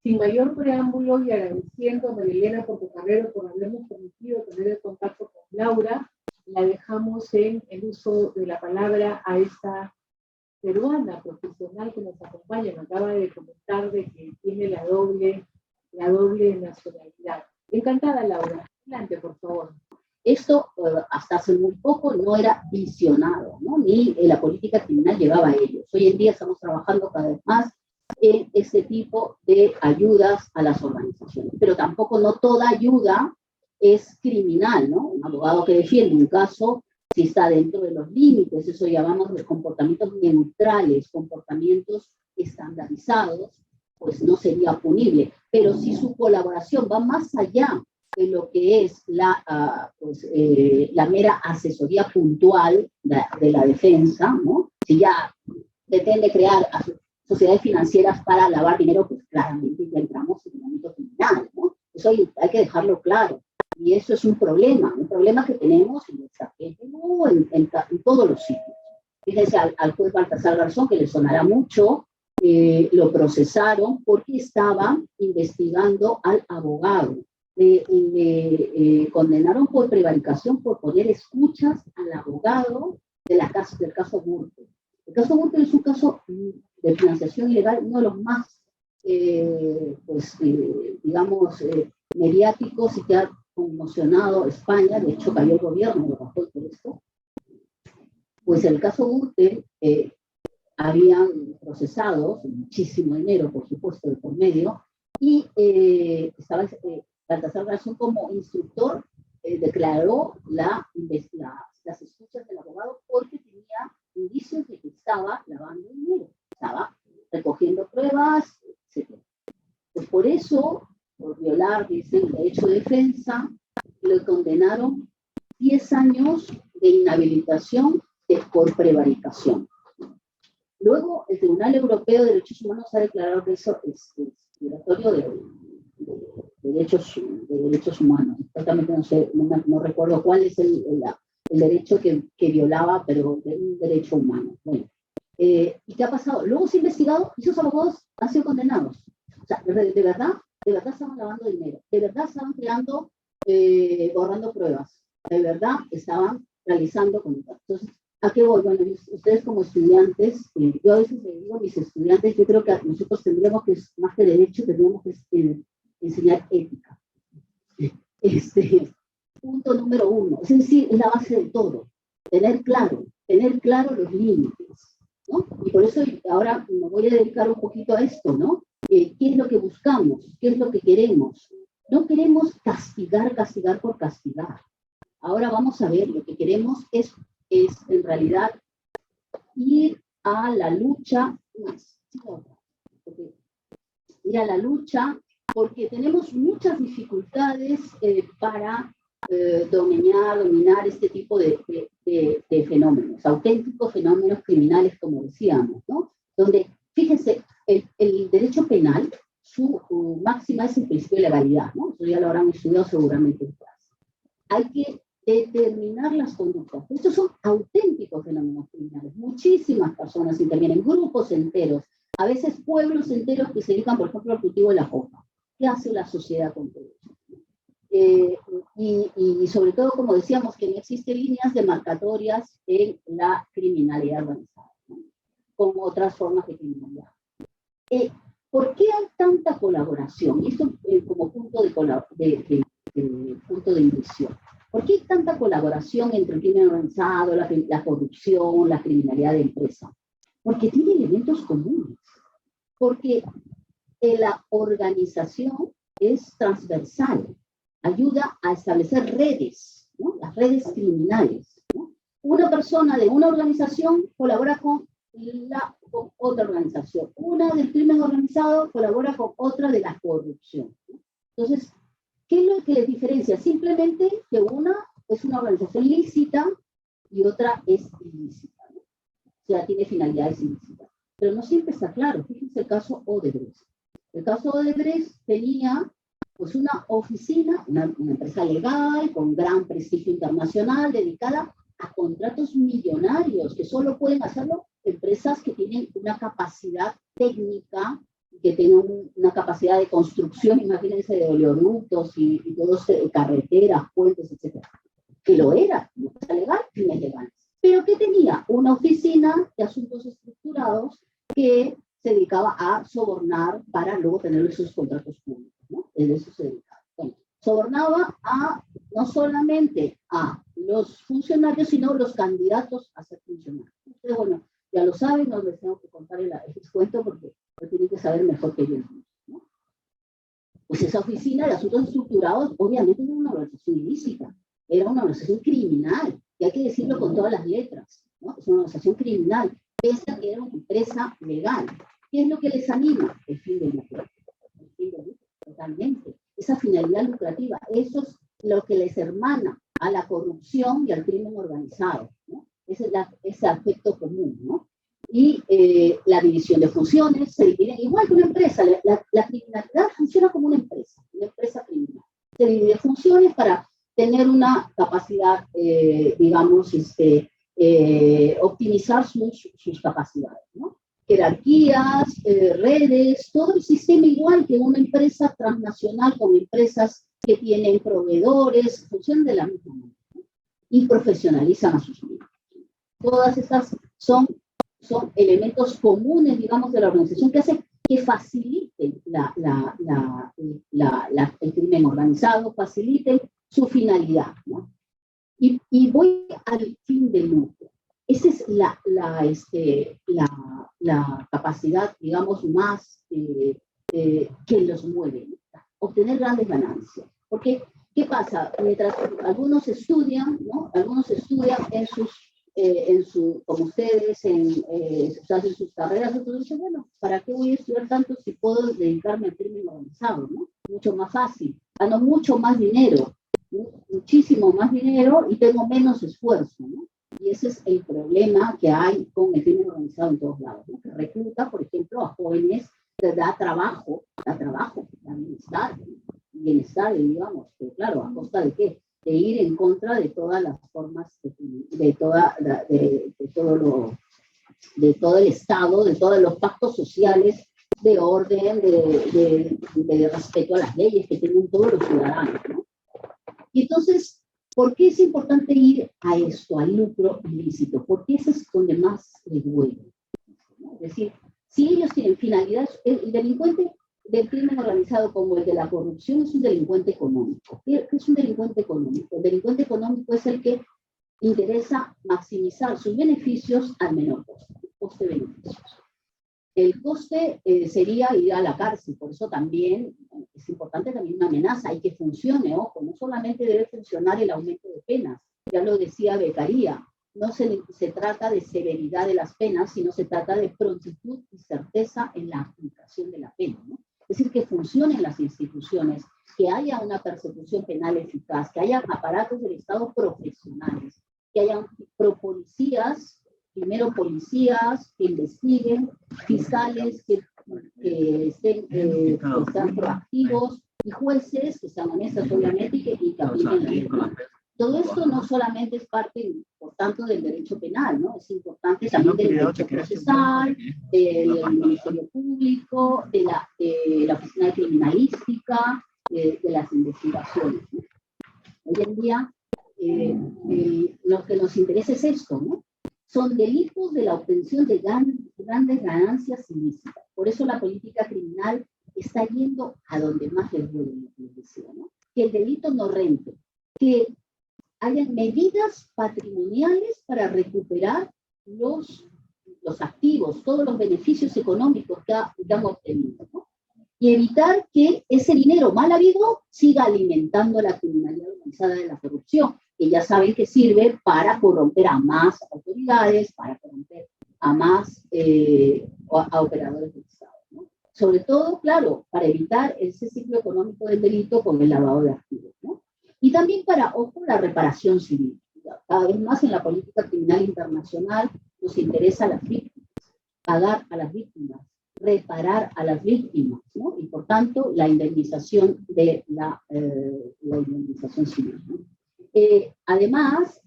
Sin mayor preámbulo y agradeciendo a María Elena Portocarrero por habernos permitido tener el contacto con Laura, la dejamos en el uso de la palabra a esta peruana profesional que nos acompaña. Me acaba de comentar de que tiene la doble nacionalidad. Encantada, Laura. Adelante, por favor. Esto hasta hace muy poco no era visionado, ¿no? Ni la política criminal llegaba a ellos. Hoy en día estamos trabajando cada vez más en este tipo de ayudas a las organizaciones. Pero tampoco no toda ayuda es criminal, ¿no? Un abogado que defiende un caso, si está dentro de los límites, eso llamamos de comportamientos neutrales, comportamientos estandarizados, pues no sería punible. Pero si su colaboración va más allá de lo que es la mera asesoría puntual de la defensa, ¿no? Si ya pretende crear sociedades financieras para lavar dinero, pues claramente ya entramos en el ámbito criminal, ¿no? Eso hay que dejarlo claro. Y eso es un problema que tenemos en nuestra PGU, en todos los sitios. Fíjense al juez Baltasar Garzón, que le sonará mucho, lo procesaron porque estaba investigando al abogado. Le condenaron por prevaricación por poner escuchas al abogado del caso Gürtel. El caso Gürtel es un caso de financiación ilegal, uno de los más, mediáticos y que ha conmocionado a España. De hecho cayó el gobierno, lo bajó por esto. Pues el caso Gürtel habían procesado muchísimo dinero, por supuesto, de por medio, y estaba Baltasar Garzón como instructor, declaró las escuchas del abogado porque tenía indicios de que estaba lavando dinero, estaba recogiendo pruebas, etc. Pues por eso, por violar, dicen, el derecho de defensa, le condenaron 10 años de inhabilitación por prevaricación. Luego, el Tribunal Europeo de Derechos Humanos ha declarado que eso es violatorio de derechos humanos. Exactamente no recuerdo cuál es el derecho que violaba, pero de un derecho humano. Bueno, ¿y qué ha pasado? Luego se ha investigado y esos abogados han sido condenados. O sea, de verdad estaban lavando dinero, de verdad estaban creando, borrando pruebas, de verdad estaban realizando conductas. Entonces, ¿a qué voy? Bueno, ustedes como estudiantes, yo a veces le digo a mis estudiantes, yo creo que nosotros tendríamos que, más que derecho, tendríamos que enseñar ética. Punto número 1, es decir, es la base de todo, tener claro los límites, ¿no? Y por eso ahora me voy a dedicar un poquito a esto, ¿no? ¿Qué es lo que buscamos? ¿Qué es lo que queremos? No queremos castigar por castigar. Ahora vamos a ver, lo que queremos es en realidad ir a la lucha, porque tenemos muchas dificultades para dominar este tipo de fenómenos, auténticos fenómenos criminales, como decíamos, ¿no? Donde, fíjense, el derecho penal, su máxima es el principio de legalidad, ¿no? Eso ya lo habrán estudiado seguramente en clase. Hay que determinar las conductas. Estos son auténticos fenómenos criminales. Muchísimas personas intervienen, grupos enteros, a veces pueblos enteros que se dedican, por ejemplo, al cultivo de la coca. ¿Qué hace la sociedad con todo eso? Y sobre todo, como decíamos, que no existen líneas demarcatorias en la criminalidad organizada, ¿no? Con otras formas de criminalidad. ¿Por qué hay tanta colaboración? Y esto como punto de inicio. ¿Por qué hay tanta colaboración entre el crimen organizado, la corrupción, la criminalidad de empresa? Porque tiene elementos comunes. Porque la organización es transversal, ayuda a establecer redes, ¿no? Las redes criminales, ¿no? Una persona de una organización colabora con otra organización. Una del crimen organizado colabora con otra de la corrupción, ¿no? Entonces, ¿qué es lo que les diferencia? Simplemente que una es una organización lícita y otra es ilícita, ¿no? O sea, tiene finalidades ilícitas. Pero no siempre está claro. Fíjense el caso Odebrecht. El caso Odebrecht tenía pues una oficina, una empresa legal con gran prestigio internacional dedicada a contratos millonarios que solo pueden hacerlo empresas que tienen una capacidad técnica que tenga una capacidad de construcción, imagínense, de oleoductos y todos, carreteras, puentes, etcétera. Que lo era, no era legal, fines legales. Pero que tenía una oficina de asuntos estructurados que se dedicaba a sobornar para luego tener esos contratos públicos, ¿no? De eso se dedicaba. Bueno, sobornaba no solamente a los funcionarios, sino a los candidatos a ser funcionarios. Entonces, bueno, ya lo saben, no les tengo que contar el cuento porque lo tienen que saber mejor que yo, ¿no? Pues esa oficina de asuntos estructurados obviamente era una organización ilícita, era una organización criminal, y hay que decirlo con todas las letras, ¿no? Es una organización criminal, pese a que era una empresa legal. ¿Qué es lo que les anima? El fin del lucro. El fin del lucro, totalmente. Esa finalidad lucrativa, eso es lo que les hermana a la corrupción y al crimen organizado, ¿no? Ese es ese aspecto común, ¿no? Y la división de funciones se divide igual que una empresa. La criminalidad funciona como una empresa criminal. Se divide funciones para tener una capacidad, digamos, optimizar sus capacidades, ¿no? Jerarquías, redes, todo el sistema igual que una empresa transnacional con empresas que tienen proveedores, funcionan de la misma manera, ¿no? Y profesionalizan a sus miembros. Todas estas son elementos comunes, digamos, de la organización que hacen que faciliten el crimen organizado, faciliten su finalidad, ¿no? Y voy al fin del lucro. Esa es la capacidad, digamos, más que los mueve, ¿no? Obtener grandes ganancias. Porque, ¿qué pasa? Mientras algunos estudian, ¿no? Algunos estudian como ustedes, hacen sus carreras, otros dicen, bueno, ¿para qué voy a estudiar tanto si puedo dedicarme al crimen organizado, ¿no? Mucho más fácil, gano mucho más dinero, ¿no? Muchísimo más dinero y tengo menos esfuerzo, ¿no? Y ese es el problema que hay con el crimen organizado en todos lados, ¿no? Que recluta, por ejemplo, a jóvenes, da trabajo, da bienestar, digamos, que claro, ¿a costa de qué? De ir en contra de todas las formas, de todo el Estado, de todos los pactos sociales, de orden, de respeto a las leyes que tienen todos los ciudadanos, ¿no? Y entonces, ¿por qué es importante ir a esto, al lucro ilícito? Porque ese es donde más les duele, ¿no? Es decir, si ellos tienen finalidades, el delincuente del crimen organizado como el de la corrupción es un delincuente económico. ¿Qué es un delincuente económico? El delincuente económico es el que interesa maximizar sus beneficios al menor coste, coste-beneficios. El coste sería ir a la cárcel, por eso también es importante también una amenaza, hay que funcione, ojo, no solamente debe funcionar el aumento de penas, ya lo decía Beccaria, no se trata de severidad de las penas, sino se trata de prontitud y certeza en la aplicación de la pena, ¿no? Es decir, que funcionen las instituciones, que haya una persecución penal eficaz, que haya aparatos del Estado profesionales, que haya policías, primero policías que investiguen, fiscales que estén proactivos, y jueces que sean honestos, obviamente, y que apliquen la ley. Todo esto no solamente es parte, por tanto, del derecho penal, ¿no? Es importante también del derecho procesal, del Ministerio Público, de la Oficina de Criminalística, de las investigaciones, ¿no? Hoy en día, lo que nos interesa es esto, ¿no? Son delitos de la obtención de grandes ganancias ilícitas. Por eso la política criminal está yendo a donde más les duele, les decía, ¿no? Que el delito no rente, que hayan medidas patrimoniales para recuperar los activos, todos los beneficios económicos que han obtenido, ¿no? Y evitar que ese dinero mal habido siga alimentando la criminalidad organizada de la corrupción, que ya saben que sirve para corromper a más autoridades, para corromper a más a operadores del Estado, ¿no? Sobre todo, claro, para evitar ese ciclo económico del delito con el lavado de activos, ¿no? Y también para, ojo, la reparación civil. Cada vez más en la política criminal internacional nos interesa a las víctimas, pagar a las víctimas, reparar a las víctimas, ¿no? Y por tanto, la indemnización de la indemnización civil, ¿no? Además,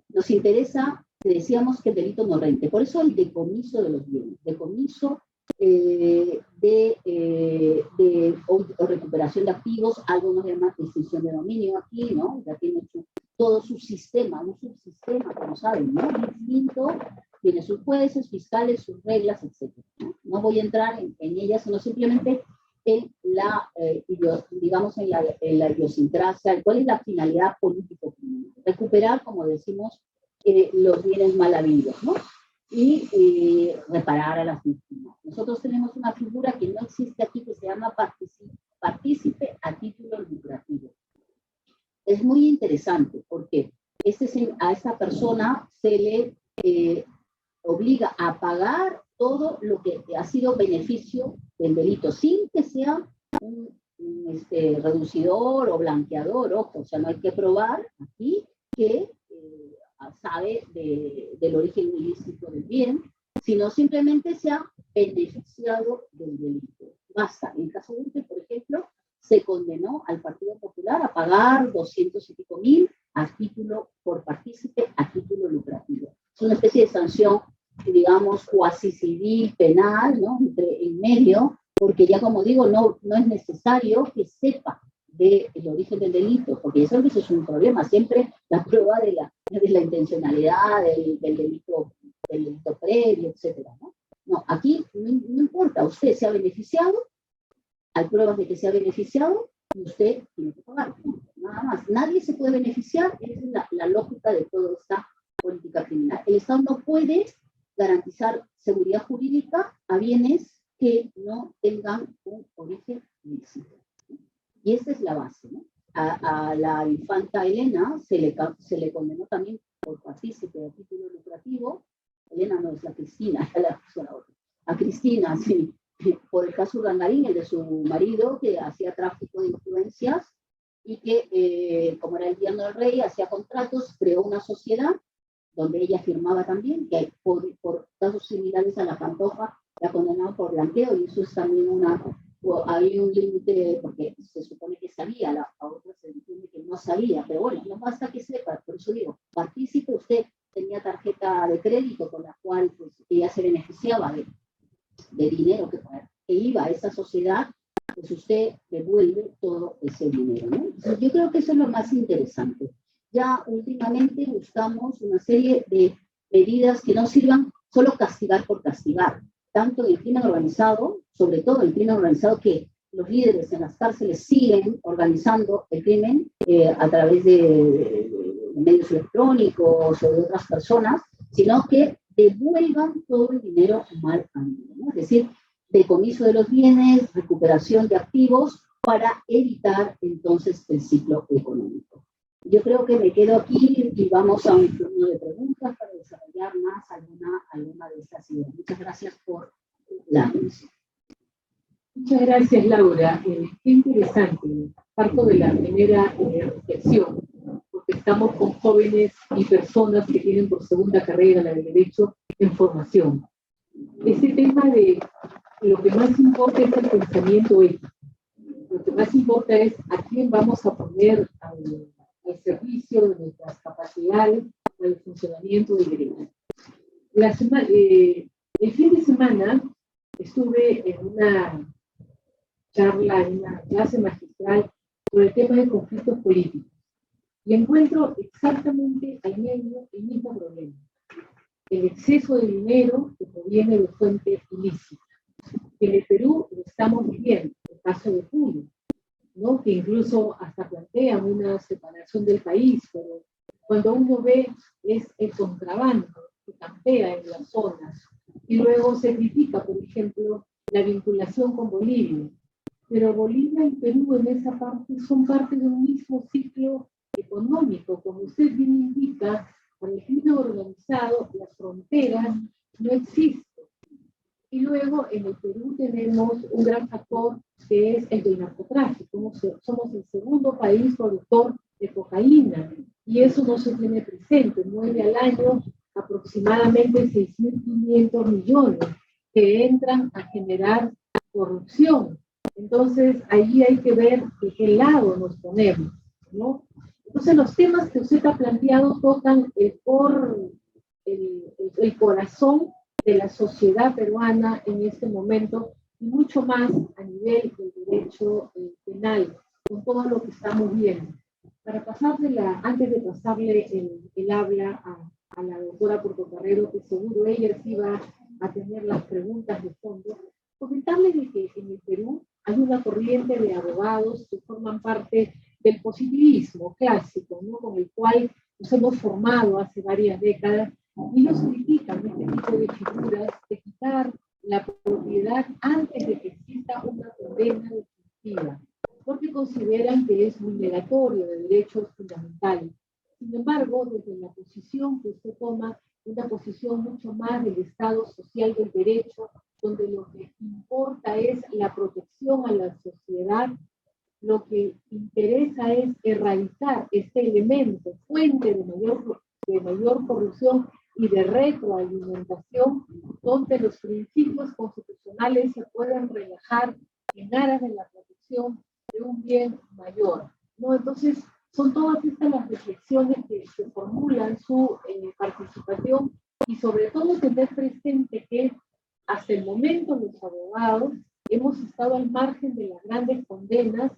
nos interesa, decíamos que el delito no rente, por eso el decomiso de los bienes, decomiso o recuperación de activos, algo nos llama extinción de dominio aquí, ¿no? Ya tiene todo su sistema, un subsistema, como saben, ¿no? Distinto, tiene sus jueces, fiscales, sus reglas, etc. No voy a entrar en ellas, sino simplemente en la, digamos, en la idiosincrasia, cuál es la finalidad político-criminal. Recuperar, como decimos, los bienes mal habidos, ¿no? Y reparar a las víctimas. Nosotros tenemos una figura que no existe aquí que se llama partícipe a título lucrativo. Es muy interesante porque a esta persona se le obliga a pagar todo lo que ha sido beneficio del delito, sin que sea un reducidor o blanqueador, ojo, o sea, no hay que probar aquí que sabe del origen ilícito del bien, sino simplemente se ha beneficiado del delito. Basta. En el caso de Urte, por ejemplo, se condenó al Partido Popular a pagar 200 y pico mil por partícipe a título lucrativo. Es una especie de sanción, digamos, cuasi civil, penal, ¿no? En medio, porque ya como digo, no es necesario que sepa del origen del delito, porque eso es un problema, siempre la prueba de la intencionalidad, del delito previo, etcétera, ¿no? No, aquí no importa, usted se ha beneficiado, hay pruebas de que se ha beneficiado, y usted tiene que pagar, nada más. Nadie se puede beneficiar, esa es la lógica de toda esta política criminal. El Estado no puede garantizar seguridad jurídica a bienes que no tengan un origen ilícito. Y esa es la base, ¿no? A la infanta Elena se le condenó también por partícipe de título lucrativo. Elena no es la Cristina, a Cristina, sí, por el caso Urdangarín, el de su marido, que hacía tráfico de influencias y que, como era el yerno del rey, hacía contratos, creó una sociedad donde ella firmaba también, que por casos similares a la Pantoja la condenaron por blanqueo, y eso es también hay un límite, porque se supone que sabía, a otra se entiende que no sabía, pero bueno, no basta que sepa, por eso digo, partícipe, usted tenía tarjeta de crédito con la cual pues, ella se beneficiaba de dinero que iba a esa sociedad, pues usted devuelve todo ese dinero, ¿no? Entonces, yo creo que eso es lo más interesante. Ya últimamente buscamos una serie de medidas que no sirvan solo castigar por castigar, tanto en el crimen organizado, sobre todo el crimen organizado, que los líderes en las cárceles siguen organizando el crimen a través de medios electrónicos o de otras personas, sino que devuelvan todo el dinero mal habido, ¿no? Es decir, decomiso de los bienes, recuperación de activos para evitar entonces el ciclo económico. Yo creo que me quedo aquí y vamos a un turno de preguntas para desarrollar más alguna de estas ideas. Muchas gracias por la atención. Muchas gracias, Laura. Qué interesante. Parto de la primera reflexión, porque estamos con jóvenes y personas que tienen por segunda carrera la del derecho en formación. Ese tema de lo que más importa es el pensamiento ético. Lo que más importa es a quién vamos a poner al servicio de nuestras capacidades, al funcionamiento del derecho. El fin de semana estuve en una charla, en una clase magistral sobre el tema de conflictos políticos y encuentro exactamente al medio el mismo problema: el exceso de dinero que proviene de fuentes ilícitas. En el Perú lo estamos viviendo, el caso de Julio, ¿no? Que incluso hasta plantean una separación del país, pero cuando uno ve es el contrabando que campea en las zonas, y luego se critica, por ejemplo, la vinculación con Bolivia, pero Bolivia y Perú en esa parte son parte de un mismo ciclo económico. Como usted bien indica, para el crimen organizado las fronteras no existen. Y luego en el Perú tenemos un gran factor que es el del narcotráfico. Somos el segundo país productor de cocaína y eso no se tiene presente. Mueve al año aproximadamente 6.500 millones que entran a generar corrupción. Entonces ahí hay que ver de qué lado nos ponemos, ¿no? Entonces los temas que usted ha planteado tocan el corazón de la sociedad peruana en este momento, y mucho más a nivel del derecho penal, con todo lo que estamos viendo. Antes de pasarle el habla a la doctora Portocarrero, que seguro ella sí va a tener las preguntas de fondo, comentarles de que en el Perú hay una corriente de abogados que forman parte del positivismo clásico, ¿no? Con el cual nos hemos formado hace varias décadas, y ellos critican este tipo de figuras de quitar la propiedad antes de que exista una condena definitiva, porque consideran que es vulneratorio de derechos fundamentales. Sin embargo, desde la posición que usted toma, una posición mucho más del Estado social del derecho, donde lo que importa es la protección a la sociedad, lo que interesa es erradicar este elemento, fuente de mayor corrupción y de retroalimentación, donde los principios constitucionales se pueden relajar en aras de la protección de un bien mayor, ¿no? Entonces, son todas estas las reflexiones que formulan su participación, y sobre todo tener presente que hasta el momento los abogados hemos estado al margen de las grandes condenas,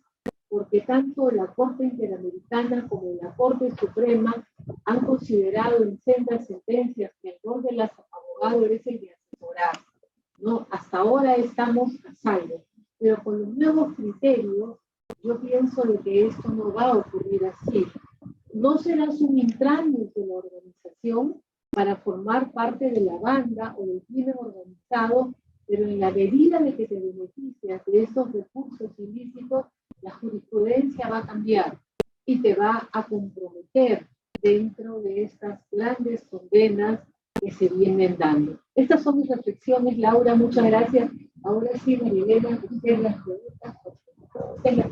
porque tanto la Corte Interamericana como la Corte Suprema han considerado en sendas sentencias que el rol de los abogados es el de asesorar, ¿no? Hasta ahora estamos a salvo, pero con los nuevos criterios yo pienso de que esto no va a ocurrir así. No serás un intraño de la organización para formar parte de la banda o del crimen organizado, pero en la medida de que te beneficias de estos recursos ilícitos, la jurisprudencia va a cambiar y te va a comprometer dentro de estas grandes condenas que se vienen dando. Estas son mis reflexiones, Laura, muchas gracias. Ahora sí, Marilena, usted las preguntas. Usted las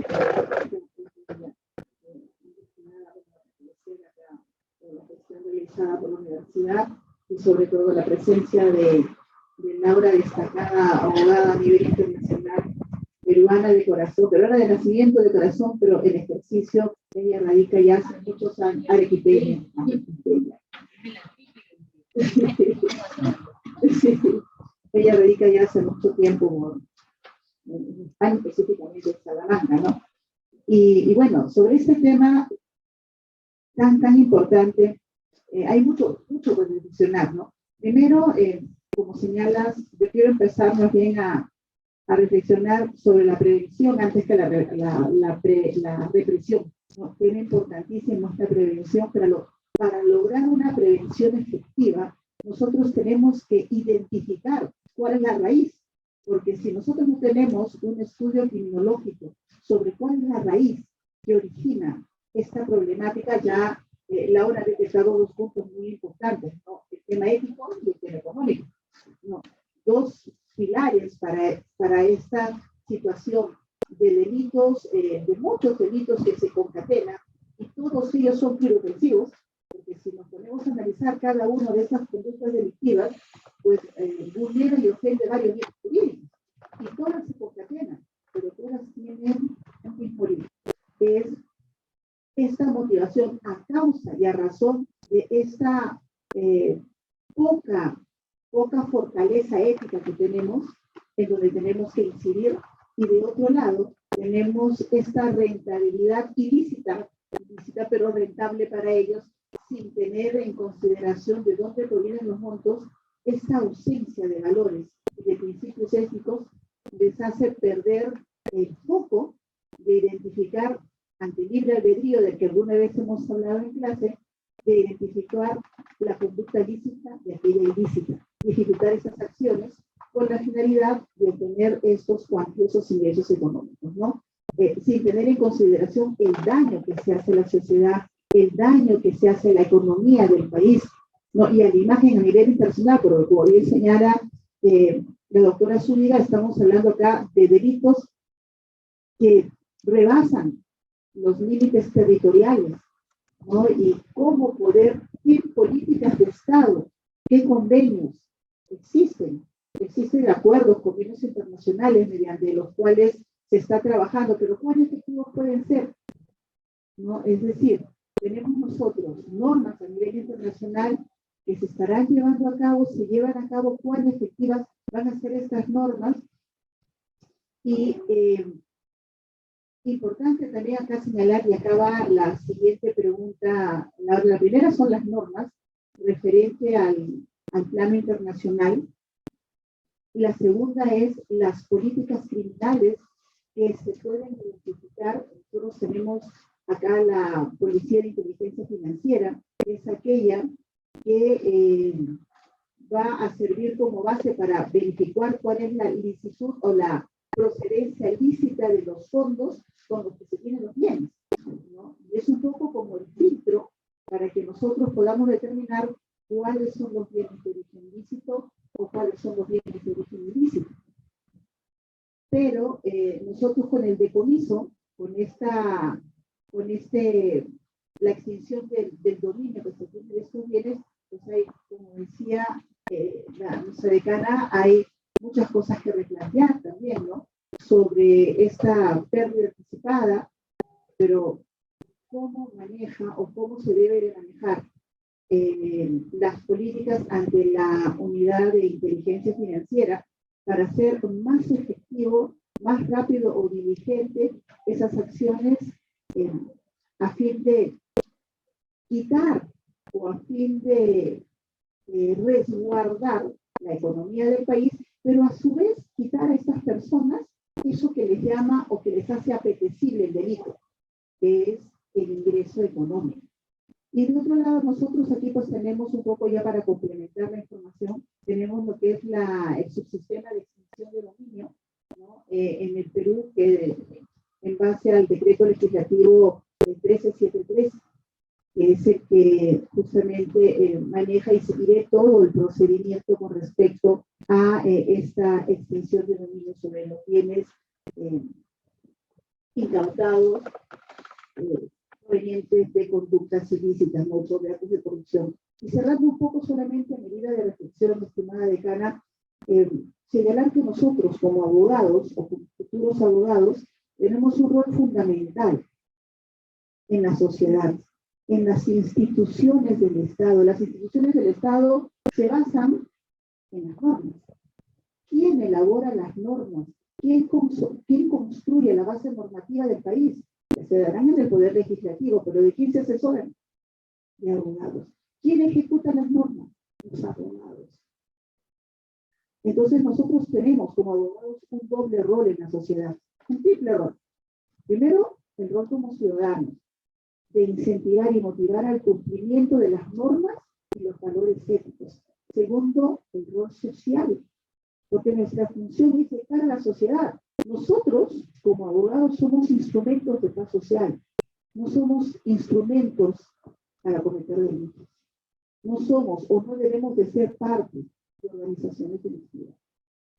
la gestión realizada por la universidad, y sobre todo la presencia de Laura, destacada abogada a nivel internacional, peruana de corazón, peruana de nacimiento, de corazón, pero en ejercicio ella radica ya hace muchos años, arequipeña. Sí, ella radica ya hace mucho tiempo en España, específicamente en Salamanca, ¿no? Y bueno, sobre este tema tan importante, hay mucho por reflexionar, ¿no? Primero, como señalas, yo quiero empezar más bien a reflexionar sobre la prevención antes que la represión, ¿no? Es importantísima esta prevención, pero para lograr una prevención efectiva, nosotros tenemos que identificar cuál es la raíz, porque si nosotros no tenemos un estudio criminológico sobre cuál es la raíz que origina esta problemática, ya Laura ha detectado dos puntos muy importantes, ¿no? El tema ético y el tema económico, ¿no? Dos pilares para esta situación de delitos, de muchos delitos que se concatenan, y todos ellos son inofensivos, porque si nos ponemos a analizar cada una de esas conductas delictivas, pues vulnera y ofende varios bienes jurídicos, y todas se concatenan, pero todas tienen un mismo origen, que es esta motivación a causa y a razón de esta poca fortaleza ética que tenemos, en donde tenemos que incidir, y de otro lado tenemos esta rentabilidad ilícita pero rentable para ellos, sin tener en consideración de dónde provienen los montos. Esta ausencia de valores y de principios éticos les hace perder el foco de identificar, ante el libre albedrío del que alguna vez hemos hablado en clase, de identificar la conducta lícita de aquella ilícita, dificultar esas acciones con la finalidad de obtener estos cuantiosos ingresos económicos, ¿no? Sin tener en consideración el daño que se hace a la sociedad, el daño que se hace a la economía del país, ¿no? Y a la imagen a nivel internacional, porque como bien señala la doctora Zúñiga, estamos hablando acá de delitos que rebasan los límites territoriales, ¿no? Y cómo poder, qué políticas de Estado, qué convenios existen acuerdos, convenios internacionales mediante los cuales se está trabajando, pero ¿cuáles efectivos pueden ser? ¿No? Es decir, tenemos nosotros normas a nivel internacional que se estarán llevando a cabo, se llevan a cabo, cuán efectivas van a ser estas normas. Y importante también acá señalar, y acá va la siguiente pregunta, la primera son las normas referente al plano internacional, y la segunda es las políticas criminales que se pueden identificar. Nosotros tenemos acá la Policía de Inteligencia Financiera, que es aquella que va a servir como base para verificar cuál es la licitud o la procedencia lícita de los fondos con los que se tienen los bienes, ¿no? Y es un poco como el filtro para que nosotros podamos determinar cuáles son los bienes de origen lícito o cuáles son los bienes de origen ilícito. Pero nosotros con el decomiso, la extinción del dominio que se tiene de estos bienes, pues hay, como decía nuestra decana, hay muchas cosas que replantear también, ¿no? Sobre esta pérdida anticipada, pero cómo maneja o cómo se debe de manejar las políticas ante la unidad de inteligencia financiera para hacer más efectivo, más rápido o diligente esas acciones a fin de quitar o a fin de resguardar la economía del país, pero a su vez quitar a estas personas eso que les llama o que les hace apetecible el delito, que es el ingreso económico. Y de otro lado, nosotros aquí pues tenemos un poco ya para complementar la información, tenemos lo que es el subsistema de extinción de dominio, ¿no? En el Perú, que en base al decreto legislativo 1373, que es el que justamente maneja y seguirá todo el procedimiento con respecto a esta extinción de dominio sobre los bienes incautados provenientes de conductas ilícitas, no sobre actos de corrupción. Y cerrando un poco solamente a medida de reflexión, estimada decana, señalar que nosotros como abogados o como futuros abogados tenemos un rol fundamental en la sociedad, en las instituciones del Estado. Las instituciones del Estado se basan en las normas. ¿Quién elabora las normas? ¿Quién construye la base normativa del país? La ciudadanía del Poder Legislativo, pero ¿de quién se asesoran? De abogados. ¿Quién ejecuta las normas? Los abogados. Entonces nosotros tenemos como abogados un doble rol en la sociedad, un triple rol. Primero, el rol como ciudadanos, de incentivar y motivar al cumplimiento de las normas y los valores éticos. Segundo, el rol social, porque nuestra función es llegar a la sociedad. Nosotros, como abogados, somos instrumentos de paz social, no somos instrumentos para cometer delitos. No somos o no debemos de ser parte de organizaciones delictivas.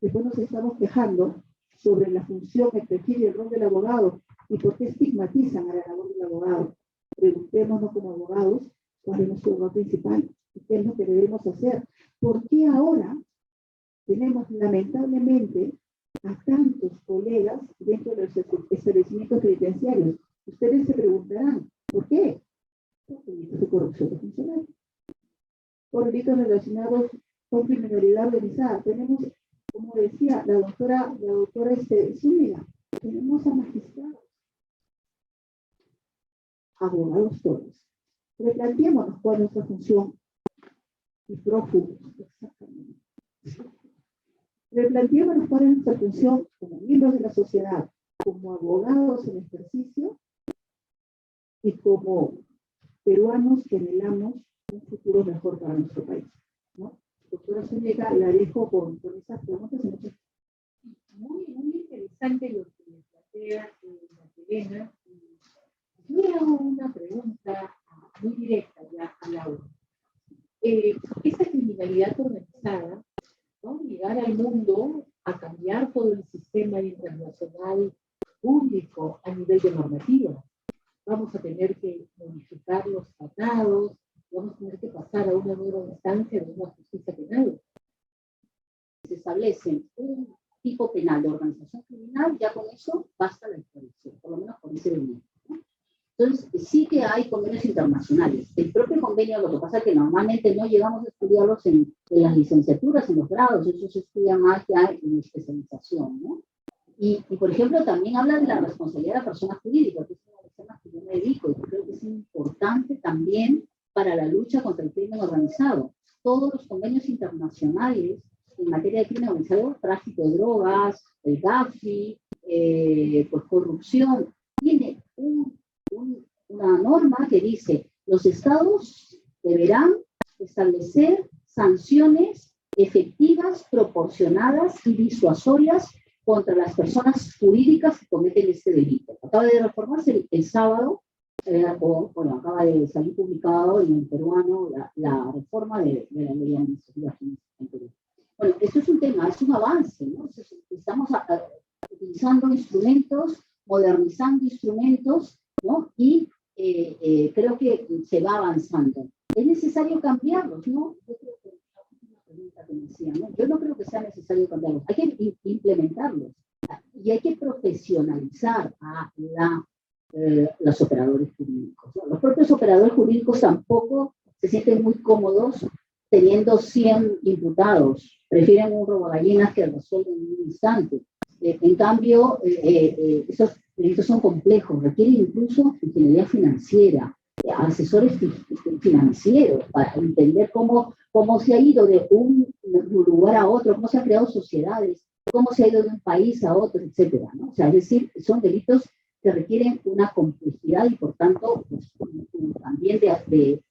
Después nos estamos quejando sobre la función, el perfil y el rol del abogado y por qué estigmatizan a la labor del abogado. Preguntémonos como abogados cuál es nuestro rol principal y qué es lo que debemos hacer. ¿Por qué ahora tenemos lamentablemente a tantos colegas dentro de los establecimientos penitenciarios? Ustedes se preguntarán, ¿por qué? Por delitos de corrupción de funcionarios, por delitos relacionados con criminalidad organizada. Tenemos, como decía la doctora Zúñiga, tenemos a magistrados, abogados todos. Replanteémonos cuál es nuestra función y prófugos, exactamente. Replanteémonos cuál es nuestra función como miembros de la sociedad, como abogados en ejercicio y como peruanos que anhelamos un futuro mejor para nuestro país, ¿no? Doctora Zúñiga, la dejo con esas preguntas. Muy interesante lo que plantea Elena. Yo le hago una pregunta muy directa ya a Laura. Esa criminalidad organizada va a obligar al mundo a cambiar todo el sistema internacional público a nivel de normativa. Vamos a tener que modificar los tratados, vamos a tener que pasar a una nueva instancia de una justicia penal. Se establece un tipo penal de organización criminal, ya con eso basta la extradición, por lo menos por ese delito, ¿no? Entonces, sí que ya hay convenios internacionales. El propio convenio, lo que pasa es que normalmente no llegamos a estudiarlos en las licenciaturas, en los grados, eso se estudia más ya en especialización, ¿no? Y, por ejemplo, también habla de la responsabilidad de la persona jurídica, que es uno de los temas que yo me dedico, y que creo que es importante también para la lucha contra el crimen organizado. Todos los convenios internacionales en materia de crimen organizado, tráfico de drogas, el GAFI, pues corrupción, tiene una norma que dice: los estados deberán establecer sanciones efectivas, proporcionadas y disuasorias contra las personas jurídicas que cometen este delito. Acaba de reformarse el sábado, bueno, acaba de salir publicado en el peruano la reforma de la ley administrativa en Perú. Bueno, esto es un tema, es un avance, ¿no? Estamos utilizando instrumentos, modernizando instrumentos, ¿no? Y creo que se va avanzando. Es necesario cambiarlos, ¿no? Yo creo que una pregunta que me decía, ¿no? Yo no creo que sea necesario cambiarlos, hay que implementarlos y hay que profesionalizar a los operadores jurídicos, ¿no? Los propios operadores jurídicos tampoco se sienten muy cómodos teniendo 100 imputados, prefieren un robagallinas que resuelven en un instante. En cambio, esos delitos son complejos, requieren incluso ingeniería financiera, asesores financieros para entender cómo se ha ido de un lugar a otro, cómo se han creado sociedades, cómo se ha ido de un país a otro, etcétera, ¿no? O sea, es decir, son delitos que requieren una complejidad y, por tanto, pues, también de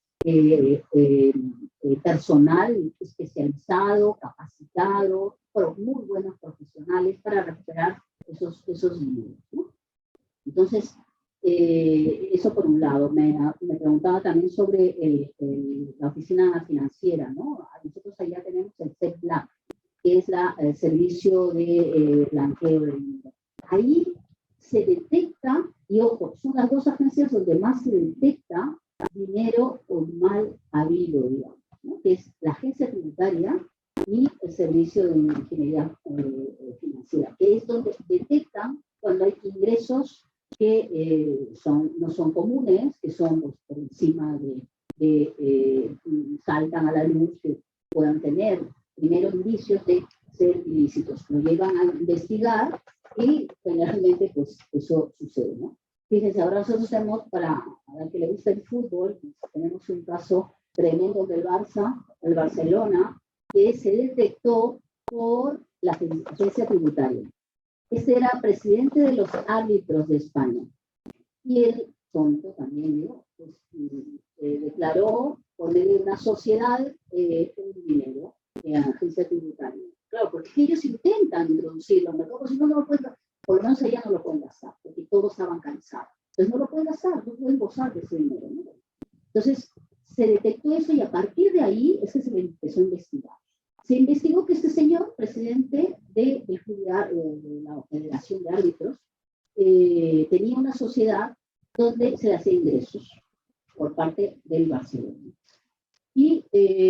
personal especializado, capacitado, pero muy buenos profesionales para recuperar esos dineros, ¿no? Entonces, eso por un lado. Me preguntaba también sobre la oficina financiera, ¿no? Nosotros allá tenemos el CEPLAC, que es el servicio de blanqueo de dinero. Ahí se detecta, y ojo, son las dos agencias donde más se detecta dinero mal habido, digamos, ¿no? Que es la agencia tributaria y el servicio de ingeniería financiera, que es donde detectan cuando hay ingresos que no son comunes, que son pues, por encima saltan a la luz, que puedan tener primero indicios de ser ilícitos. Lo llevan a investigar y generalmente pues eso sucede, ¿no? Fíjense, ahora nosotros tenemos, para el que le gusta el fútbol, tenemos un caso tremendo del Barça, el Barcelona, que se detectó por la agencia tributaria. Este era presidente de los árbitros de España. Y él, tonto también, ¿no? Pues, declaró por medio de una sociedad un dinero en la agencia tributaria. Claro, porque ellos intentan introducirlo, ¿no? Porque si no lo pueden, por lo menos allá no lo pueden gastar, porque todo está bancarizado. Entonces no lo pueden gastar, no pueden gozar de ese dinero, ¿no? Entonces se detectó eso y a partir de ahí es que se empezó a investigar. Se investigó que este señor, presidente de la Federación de Árbitros, tenía una sociedad donde se le hacía ingresos por parte del Barcelona. Y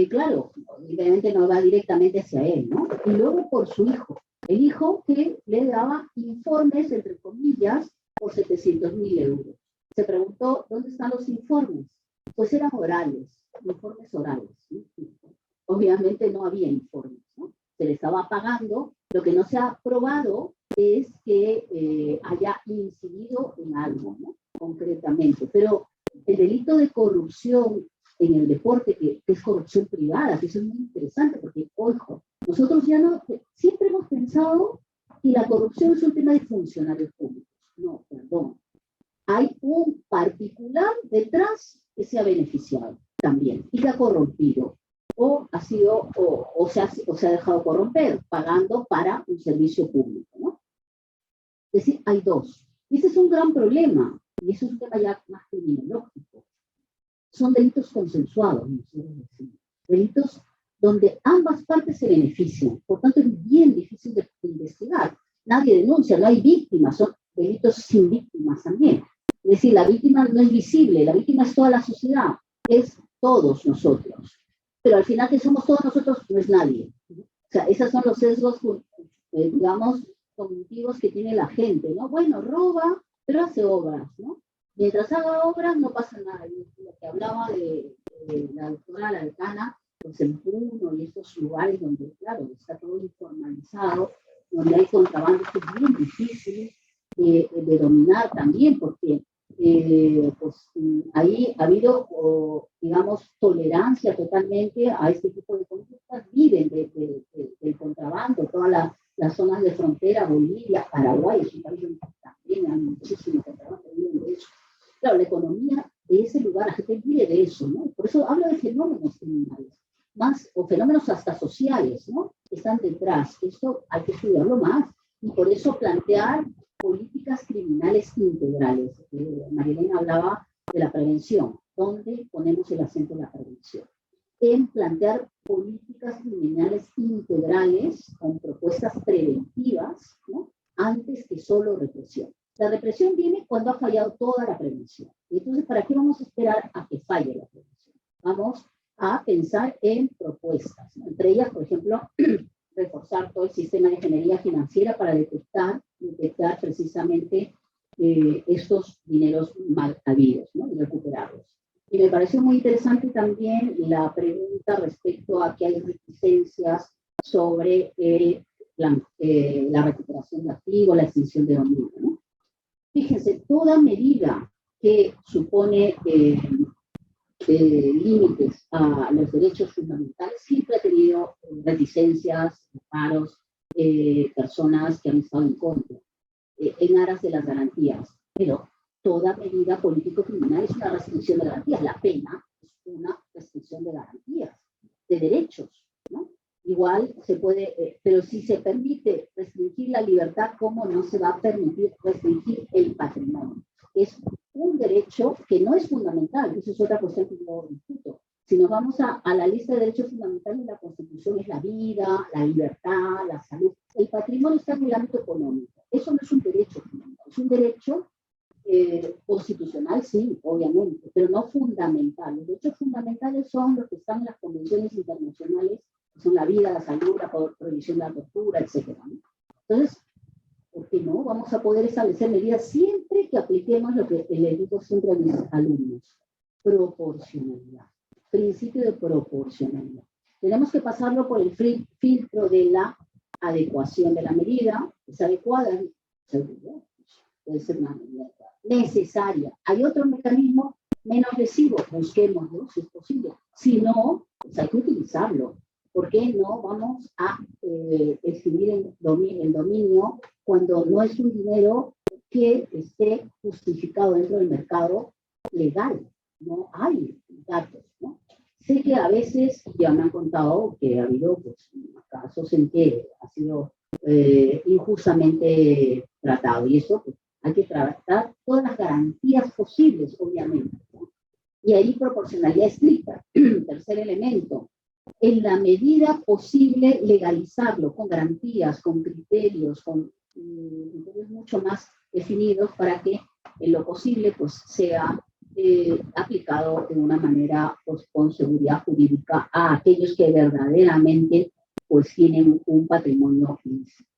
claro, obviamente no va directamente hacia él, ¿no? Y luego por su hijo, el hijo que le daba informes, entre comillas, por 700.000 euros. Se preguntó, ¿dónde están los informes? Pues eran orales, informes orales, ¿sí? Obviamente no había informes, ¿no? Se le estaba pagando. Lo que no se ha probado es que haya incidido en algo, ¿no? Concretamente. Pero el delito de corrupción en el deporte, que es corrupción privada, que eso es muy interesante, porque, ojo, nosotros ya no, siempre hemos pensado que la corrupción es un tema de funcionarios públicos. No, perdón. Hay un particular detrás que se ha beneficiado también y que ha corrompido o se ha dejado corromper pagando para un servicio público, ¿no? Es decir, hay dos. Y ese es un gran problema, y eso es un tema ya más criminológico. Son delitos consensuados, nosotros decimos. Delitos donde ambas partes se benefician. Por tanto, es bien difícil de investigar. Nadie denuncia, no hay víctimas, son delitos sin víctimas también. Es decir, la víctima no es visible, la víctima es toda la sociedad, es todos nosotros. Pero al final que somos todos nosotros no es nadie. O sea, esos son los sesgos, digamos, cognitivos que tiene la gente, ¿no? Bueno, roba, pero hace obras, ¿no? Mientras haga obras no pasa nada. Y lo que hablaba de la doctora, la decana, pues en Puno y estos lugares donde, claro, está todo informalizado, donde hay contrabando, que es bien difícil de dominar también, porque pues, ahí ha habido, digamos, tolerancia totalmente a este tipo de conductas, viven del contrabando, todas las zonas de frontera, Bolivia, Paraguay, es un país donde también hay muchísimo contrabando, viven de eso. Claro, la economía de ese lugar, la gente vive de eso, ¿no? Por eso hablo de fenómenos criminales, más, o fenómenos hasta sociales, ¿no? Que están detrás. Esto hay que estudiarlo más, y por eso plantear políticas criminales integrales. Marilena hablaba de la prevención. ¿Dónde ponemos el acento en la prevención? En plantear políticas criminales integrales con propuestas preventivas, ¿no? Antes que solo represión. La represión viene cuando ha fallado toda la prevención. Entonces, ¿para qué vamos a esperar a que falle la prevención? Vamos a pensar en propuestas, ¿no? Entre ellas, por ejemplo, reforzar todo el sistema de ingeniería financiera para detectar precisamente estos dineros mal habidos, ¿no? Y recuperarlos. Y me pareció muy interesante también la pregunta respecto a que hay reticencias sobre la recuperación de activos, la extinción de dominio, ¿no? Fíjense, toda medida que supone límites a los derechos fundamentales siempre ha tenido reticencias, paros, personas que han estado en contra, en aras de las garantías. Pero toda medida político-criminal es una restricción de garantías. La pena es una restricción de garantías, de derechos, ¿no? Igual se puede, pero si se permite restringir la libertad, ¿cómo no se va a permitir restringir el patrimonio? Es un derecho que no es fundamental, eso es otra cuestión que yo discuto. Si nos vamos a la lista de derechos fundamentales, la Constitución es la vida, la libertad, la salud. El patrimonio está en el ámbito económico. Eso no es un derecho fundamental, es un derecho constitucional, sí, obviamente, pero no fundamental. Los derechos fundamentales son los que están en las convenciones internacionales, que son la vida, la salud, la prohibición de la tortura, etc., ¿no? Entonces, ¿por qué no? Vamos a poder establecer medidas siempre que apliquemos lo que le digo siempre a mis alumnos: proporcionalidad, principio de proporcionalidad. Tenemos que pasarlo por el filtro de la adecuación de la medida. ¿Es adecuada? Seguro, puede ser una medida necesaria. ¿Hay otro mecanismo menos lesivo? Busquémoslo si es posible. Si no, pues hay que utilizarlo. ¿Por qué no vamos a extinguir el dominio cuando no es un dinero que esté justificado dentro del mercado legal? No hay datos, ¿no? Sé que a veces ya me han contado que ha habido pues, casos en que ha sido injustamente tratado, y eso pues, hay que tratar todas las garantías posibles, obviamente, ¿no? Y ahí proporcionalidad estricta. Tercer elemento, en la medida posible legalizarlo con garantías, con criterios, con criterios mucho más definidos para que en lo posible pues, sea aplicado de una manera pues, con seguridad jurídica a aquellos que verdaderamente pues, tienen un patrimonio ilícito.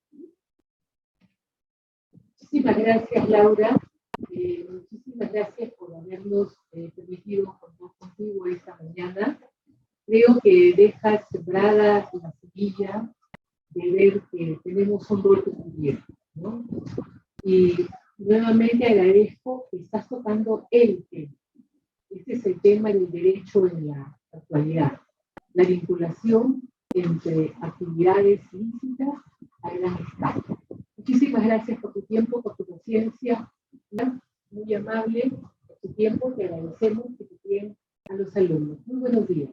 Muchísimas gracias, Laura. Muchísimas gracias por habernos permitido contar contigo esta mañana. Creo que deja sembrada la semilla de ver que tenemos un rol que cumplir, ¿no? Y nuevamente agradezco que estás tocando el tema. Este es el tema del derecho en la actualidad. La vinculación entre actividades ilícitas a gran escala. Muchísimas gracias por tu tiempo, por tu paciencia, muy amable por tu tiempo. Te agradecemos que te den a los alumnos. Muy buenos días.